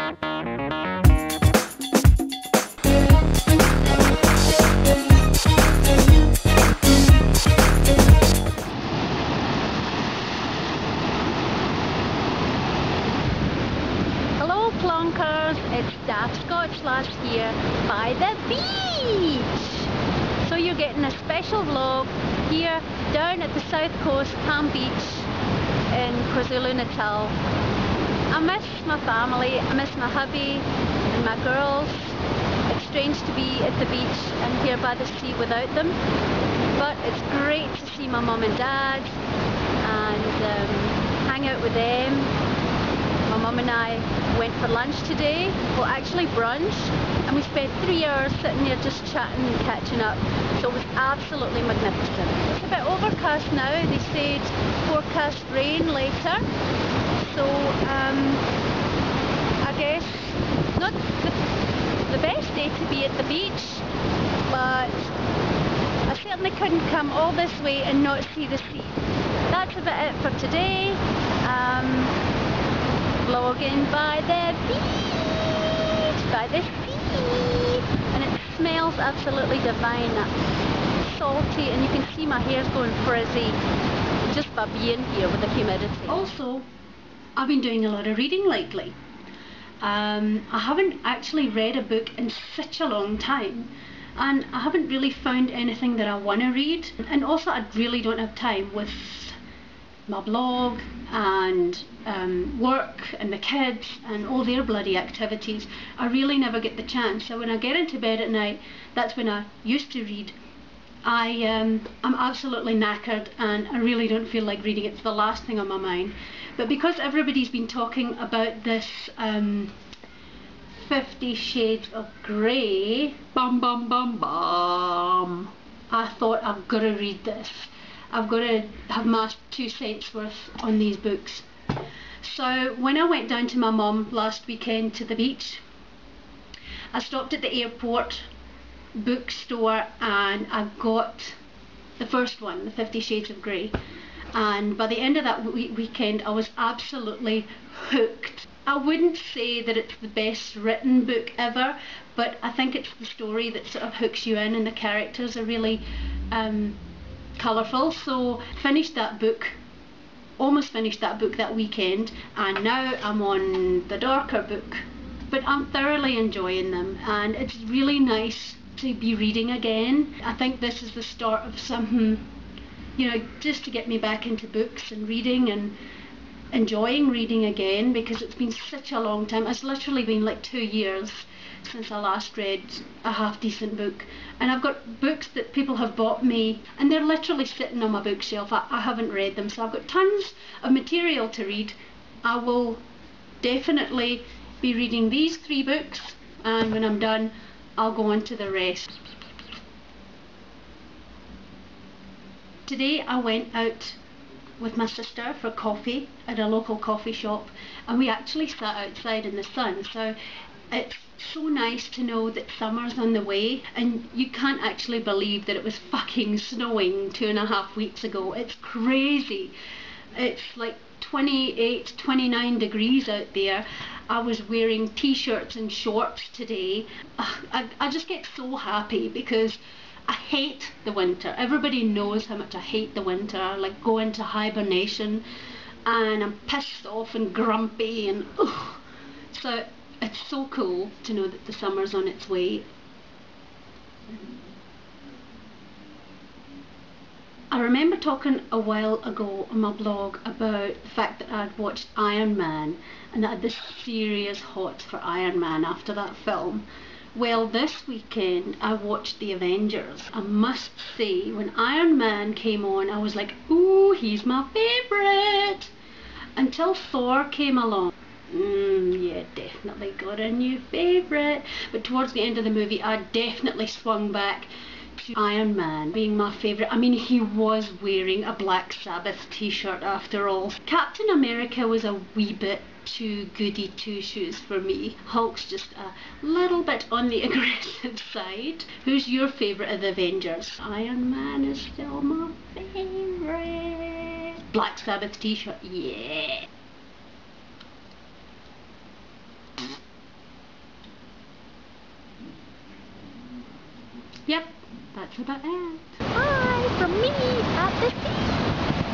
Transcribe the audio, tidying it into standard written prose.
Hello Plonkers, it's Daft Scots last year by the beach. So you're getting a special vlog here down at the south coast, Palm Beach in KwaZulu-Natal. I miss my family, I miss my hubby and my girls. It's strange to be at the beach and here by the sea without them, but it's great to see my mum and dad and hang out with them. My mum and I went for lunch today, well actually brunch, and we spent 3 hours sitting there just chatting and catching up, so it was absolutely magnificent. It's a bit overcast now, they said forecast rain later, so I guess not the best day to be at the beach, but I certainly couldn't come all this way and not see the sea. That's about it for today. Vlogging by the beach, by the sea, and it smells absolutely divine. That's salty, and you can see my hair's going frizzy just by being here with the humidity. Also, I've been doing a lot of reading lately. I haven't actually read a book in such a long time, and I haven't really found anything that I want to read, and also I really don't have time with my blog and work and the kids and all their bloody activities. I really never get the chance. So when I get into bed at night, that's when I used to read. I'm absolutely knackered and I really don't feel like reading. It's the last thing on my mind. But because everybody's been talking about this 50 Shades of Grey, bum bum bum bum, I thought I've got to read this. I've got to have my 2 cents worth on these books. So when I went down to my mum last weekend to the beach, I stopped at the airport bookstore and I got the first one, the 50 Shades of Grey, and by the end of that weekend I was absolutely hooked. I wouldn't say that it's the best written book ever, but I think it's the story that sort of hooks you in, and the characters are really colourful. So finished that book, almost finished that book that weekend, and now I'm on the darker book, but I'm thoroughly enjoying them and it's really nice to be reading again. I think this is the start of something, you know, just to get me back into books and reading and enjoying reading again, because it's been such a long time. It's literally been like 2 years since I last read a half decent book, and I've got books that people have bought me and they're literally sitting on my bookshelf. I haven't read them, so I've got tons of material to read. I will definitely be reading these 3 books, and when I'm done I'll go on to the rest. Today I went out with my sister for coffee at a local coffee shop, and we actually sat outside in the sun, so it's so nice to know that summer's on the way, and you can't actually believe that it was fucking snowing 2.5 weeks ago. It's crazy. It's like 28, 29 degrees out there. I was wearing t-shirts and shorts today. I just get so happy because I hate the winter. Everybody knows how much I hate the winter. I like go into hibernation and I'm pissed off and grumpy and ugh. So it's so cool to know that the summer's on its way. I remember talking a while ago on my blog about the fact that I'd watched Iron Man and I had this serious hot for Iron Man after that film. Well, this weekend I watched the Avengers. I must say, when Iron Man came on, I was like, ooh, he's my favourite, until Thor came along. Yeah, definitely got a new favourite. But towards the end of the movie I definitely swung back to Iron Man being my favourite. I mean, he was wearing a Black Sabbath t-shirt after all. Captain America was a wee bit too goody two-shoes for me. Hulk's just a little bit on the aggressive side. Who's your favourite of the Avengers? Iron Man is still my favourite. Black Sabbath t-shirt, yeah. Yep, that's about it. Bye from me at the sea.